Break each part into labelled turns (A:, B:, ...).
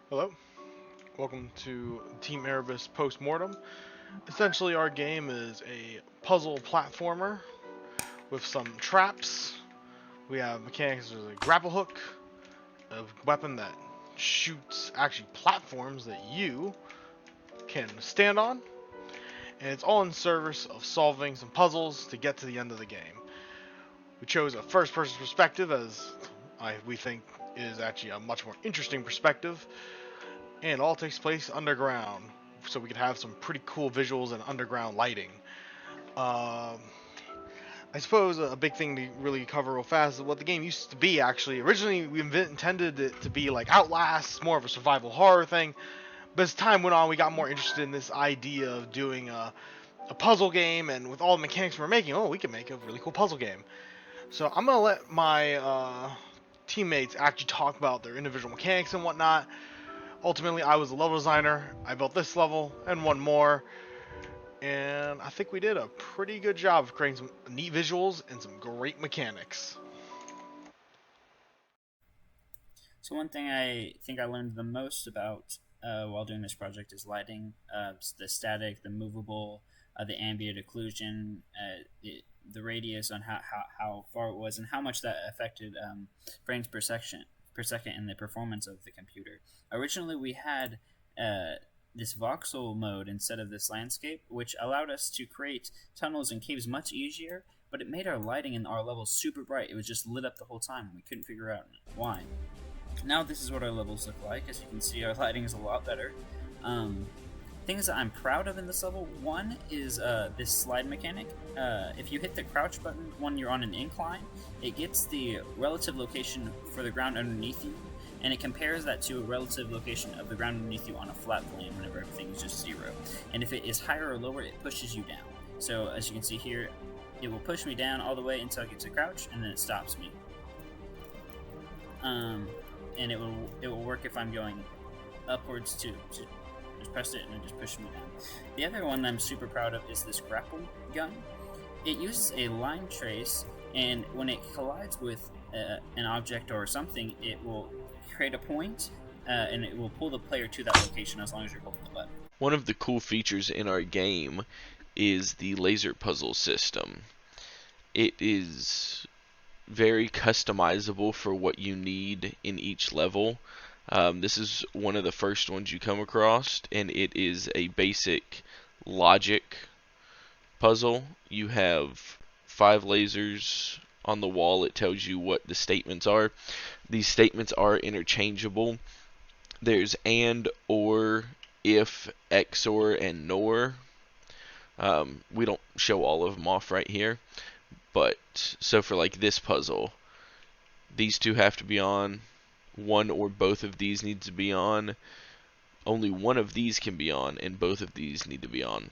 A: Hello, welcome to Team Erebus Postmortem. Essentially, our game is a puzzle platformer with some traps. We have mechanics, there's a grapple hook, a weapon that shoots actually platforms that you can stand on, and it's all in service of solving some puzzles to get to the end of the game. We chose a first person perspective as we think is actually a much more interesting perspective, and it all takes place underground, so we could have some pretty cool visuals and underground lighting. Um, I suppose a big thing to really cover real fast is what the game used to be. Actually, originally we intended it to be like Outlast, more of a survival horror thing. But as time went on, we got more interested in this idea of doing a puzzle game, and with all the mechanics we're making, we can make a really cool puzzle game. So I'm gonna let my teammates actually talk about their individual mechanics and whatnot. Ultimately, I was a level designer. I built this level and one more, and I think we did a pretty good job of creating some neat visuals and some great mechanics.
B: So one thing I think I learned the most about while doing this project is lighting, the static, the movable, the ambient occlusion, the radius on how far it was, and how much that affected frames per second in the performance of the computer. Originally, we had this voxel mode instead of this landscape, which allowed us to create tunnels and caves much easier. But it made our lighting in our levels super bright. It was just lit up the whole time. We couldn't figure out why. Now this is what our levels look like. As you can see, our lighting is a lot better. Um, Things that I'm proud of in this level, one is this slide mechanic. If you hit the crouch button when you're on an incline, it gets the relative location for the ground underneath you, and it compares that to a relative location of the ground underneath you on a flat plane whenever everything is just zero. And if it is higher or lower, it pushes you down. So as you can see here, it will push me down all the way until I get to crouch, and then it stops me. Um, and it will work if I'm going upwards too. So just press it and it just pushes me down. The other one that I'm super proud of is this grapple gun. It uses a line trace, and when it collides with an object or something, it will create a point, and it will pull the player to that location as long as you're holding the button.
C: One of the cool features in our game is the laser puzzle system. It is very customizable for what you need in each level. This is one of the first ones you come across, and it is a basic logic puzzle. You have 5 lasers on the wall. It tells you what the statements are. These statements are interchangeable. There's and, or, if, XOR, and NOR. We don't show all of them off right here. But, so for like this puzzle, these two have to be on. One or both of these needs to be on. Only one of these can be on, and both of these need to be on.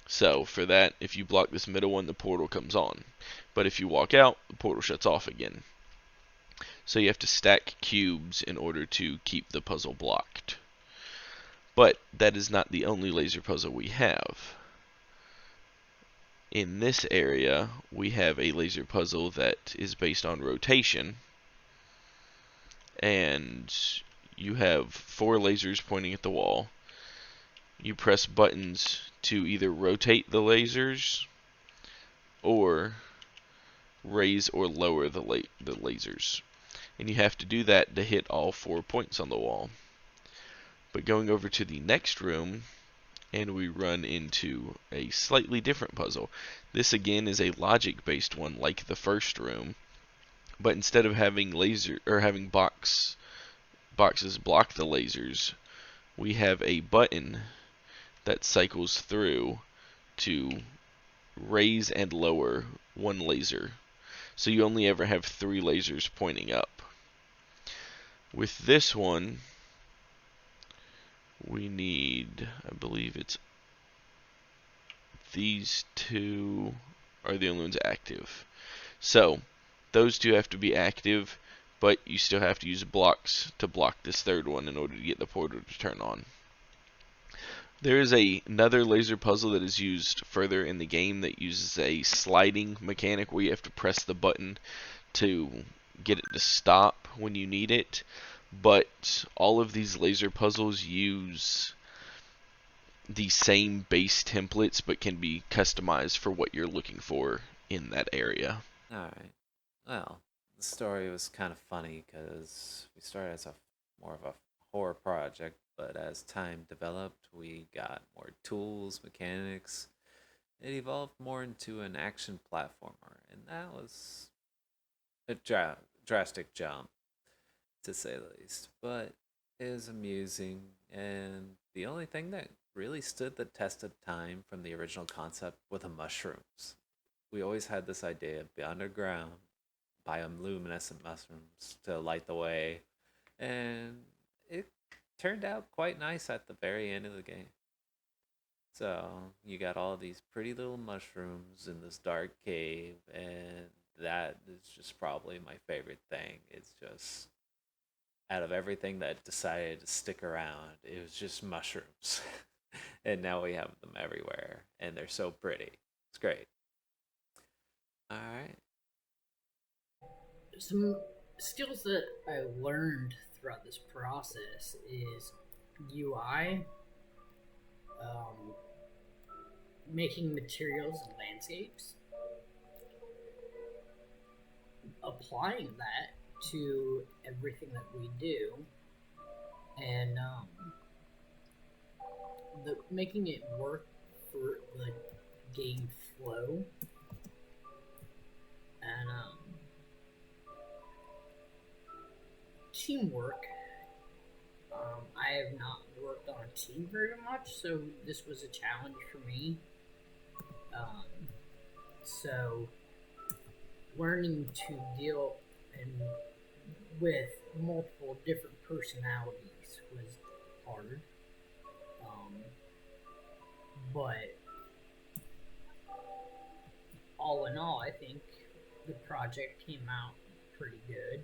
C: So for that, if you block this middle one, the portal comes on. But if you walk out, the portal shuts off again. So you have to stack cubes in order to keep the puzzle blocked. But that is not the only laser puzzle we have. In this area, we have a laser puzzle that is based on rotation. And you have 4 lasers pointing at the wall. You press buttons to either rotate the lasers or raise or lower the lasers. And you have to do that to hit all 4 points on the wall. But going over to the next room, and we run into a slightly different puzzle. This again is a logic based one like the first room, but instead of having having boxes block the lasers, we have a button that cycles through to raise and lower one laser. So you only ever have 3 lasers pointing up. With this one, we need, I believe it's these 2 are the only ones active. So those 2 have to be active, but you still have to use blocks to block this third one in order to get the portal to turn on. There is another laser puzzle that is used further in the game that uses a sliding mechanic where you have to press the button to get it to stop when you need it. but all of these laser puzzles use the same base templates but can be customized for what you're looking for in that area.
D: Alright. Well, the story was kind of funny because we started as a more of a horror project, but as time developed, we got more tools, mechanics. It evolved more into an action platformer, and that was a drastic jump, to say the least. But it was amusing, and the only thing that really stood the test of time from the original concept were the mushrooms. We always had this idea of be underground, bioluminescent mushrooms to light the way, and it turned out quite nice at the very end of the game. So you got all these pretty little mushrooms in this dark cave, and that is just probably my favorite thing. It's just out of everything that decided to stick around, it was just mushrooms. And now we have them everywhere, and they're so pretty. It's great. All right.
E: Some skills that I learned throughout this process is UI, um, making materials and landscapes, applying that to everything that we do, and making it work for the game flow, and teamwork. I have not worked on a team very much, so this was a challenge for me. Um, so learning to deal with multiple different personalities was hard. But all in all, I think the project came out pretty good.